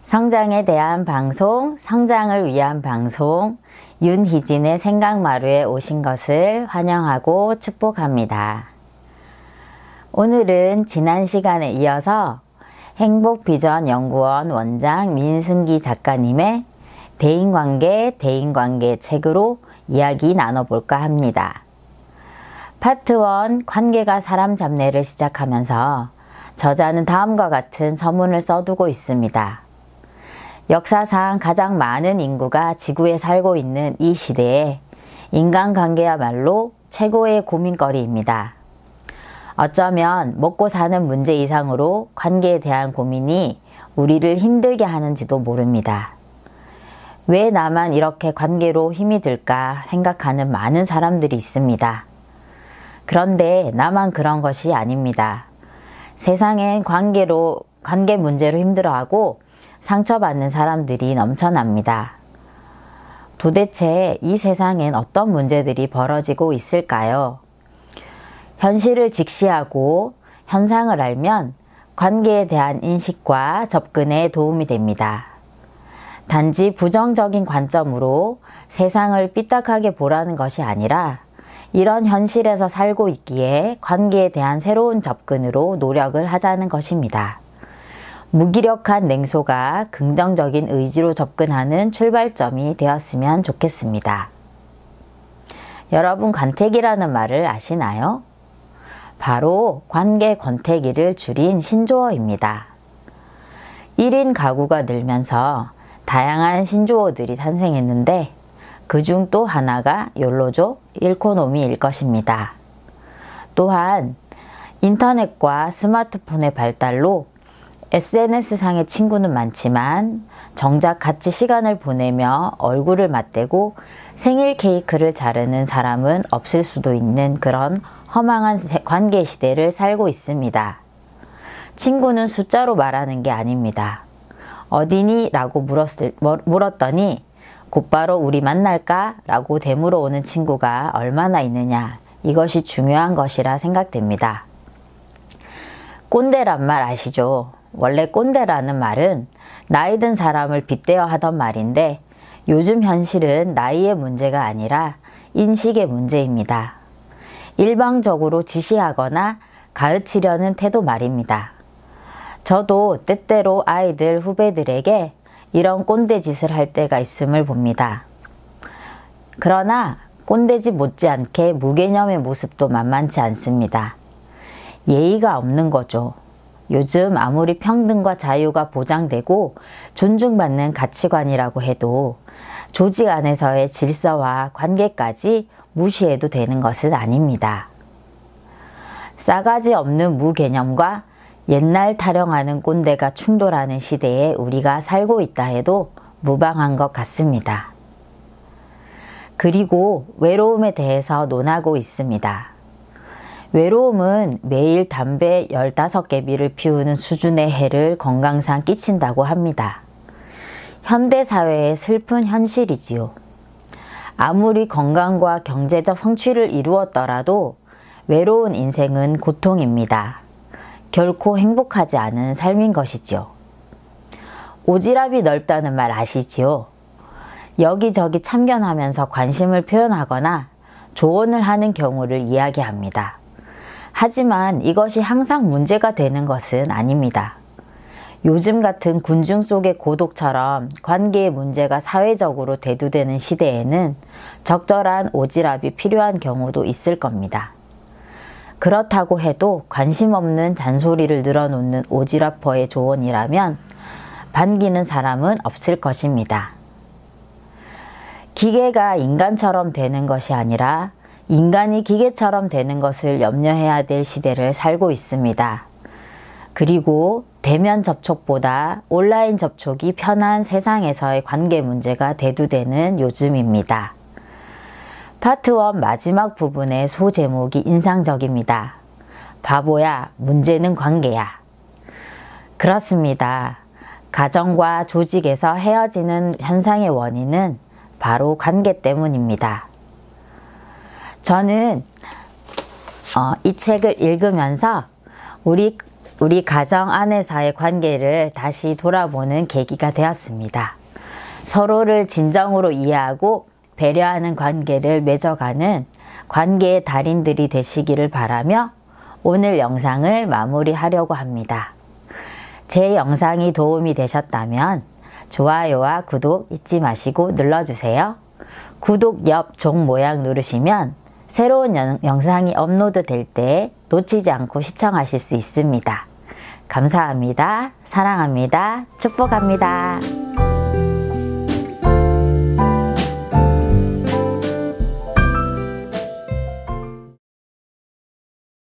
성장에 대한 방송, 성장을 위한 방송, 윤희진의 생각마루에 오신 것을 환영하고 축복합니다. 오늘은 지난 시간에 이어서 행복비전연구원 원장 민승기 작가님의 대인관계 책으로 이야기 나눠볼까 합니다. 파트 1 관계가 사람 잡내를 시작하면서 저자는 다음과 같은 서문을 써두고 있습니다. 역사상 가장 많은 인구가 지구에 살고 있는 이 시대에 인간관계야말로 최고의 고민거리입니다. 어쩌면 먹고 사는 문제 이상으로 관계에 대한 고민이 우리를 힘들게 하는지도 모릅니다. 왜 나만 이렇게 관계로 힘이 들까 생각하는 많은 사람들이 있습니다. 그런데 나만 그런 것이 아닙니다. 세상엔 관계 문제로 힘들어하고 상처받는 사람들이 넘쳐납니다. 도대체 이 세상엔 어떤 문제들이 벌어지고 있을까요? 현실을 직시하고 현상을 알면 관계에 대한 인식과 접근에 도움이 됩니다. 단지 부정적인 관점으로 세상을 삐딱하게 보라는 것이 아니라 이런 현실에서 살고 있기에 관계에 대한 새로운 접근으로 노력을 하자는 것입니다. 무기력한 냉소가 긍정적인 의지로 접근하는 출발점이 되었으면 좋겠습니다. 여러분, 권태기라는 말을 아시나요? 바로 관계 권태기를 줄인 신조어입니다. 1인 가구가 늘면서 다양한 신조어들이 탄생했는데 그중 또 하나가 욜로족, 일코노미일 것입니다. 또한 인터넷과 스마트폰의 발달로 SNS상의 친구는 많지만 정작 같이 시간을 보내며 얼굴을 맞대고 생일 케이크를 자르는 사람은 없을 수도 있는 그런 허망한 관계 시대를 살고 있습니다. 친구는 숫자로 말하는 게 아닙니다. 어디니? 라고 물었더니 곧바로 우리 만날까? 라고 되물어 오는 친구가 얼마나 있느냐, 이것이 중요한 것이라 생각됩니다. 꼰대란 말 아시죠? 원래 꼰대라는 말은 나이 든 사람을 빗대어 하던 말인데 요즘 현실은 나이의 문제가 아니라 인식의 문제입니다. 일방적으로 지시하거나 가르치려는 태도 말입니다. 저도 때때로 아이들, 후배들에게 이런 꼰대 짓을 할 때가 있음을 봅니다. 그러나 꼰대짓 못지않게 무개념의 모습도 만만치 않습니다. 예의가 없는 거죠. 요즘 아무리 평등과 자유가 보장되고 존중받는 가치관이라고 해도 조직 안에서의 질서와 관계까지 무시해도 되는 것은 아닙니다. 싸가지 없는 무개념과 옛날 타령하는 꼰대가 충돌하는 시대에 우리가 살고 있다 해도 무방한 것 같습니다. 그리고 외로움에 대해서 논하고 있습니다. 외로움은 매일 담배 15개비를 피우는 수준의 해를 건강상 끼친다고 합니다. 현대사회의 슬픈 현실이지요. 아무리 건강과 경제적 성취를 이루었더라도 외로운 인생은 고통입니다. 결코 행복하지 않은 삶인 것이지요. 오지랖이 넓다는 말 아시지요? 여기저기 참견하면서 관심을 표현하거나 조언을 하는 경우를 이야기합니다. 하지만 이것이 항상 문제가 되는 것은 아닙니다. 요즘 같은 군중 속의 고독처럼 관계의 문제가 사회적으로 대두되는 시대에는 적절한 오지랖이 필요한 경우도 있을 겁니다. 그렇다고 해도 관심 없는 잔소리를 늘어놓는 오지랖퍼의 조언이라면 반기는 사람은 없을 것입니다. 기계가 인간처럼 되는 것이 아니라 인간이 기계처럼 되는 것을 염려해야 될 시대를 살고 있습니다. 그리고 대면 접촉보다 온라인 접촉이 편한 세상에서의 관계 문제가 대두되는 요즘입니다. 파트 1 마지막 부분의 소제목이 인상적입니다. 바보야, 문제는 관계야. 그렇습니다. 가정과 조직에서 헤어지는 현상의 원인은 바로 관계 때문입니다. 저는 이 책을 읽으면서 우리 우리 가정 안에서의 관계를 다시 돌아보는 계기가 되었습니다. 서로를 진정으로 이해하고 배려하는 관계를 맺어가는 관계의 달인들이 되시기를 바라며 오늘 영상을 마무리하려고 합니다. 제 영상이 도움이 되셨다면 좋아요와 구독 잊지 마시고 눌러주세요. 구독 옆 종 모양 누르시면 새로운 영상이 업로드 될 때 놓치지 않고 시청하실 수 있습니다. 감사합니다. 사랑합니다. 축복합니다.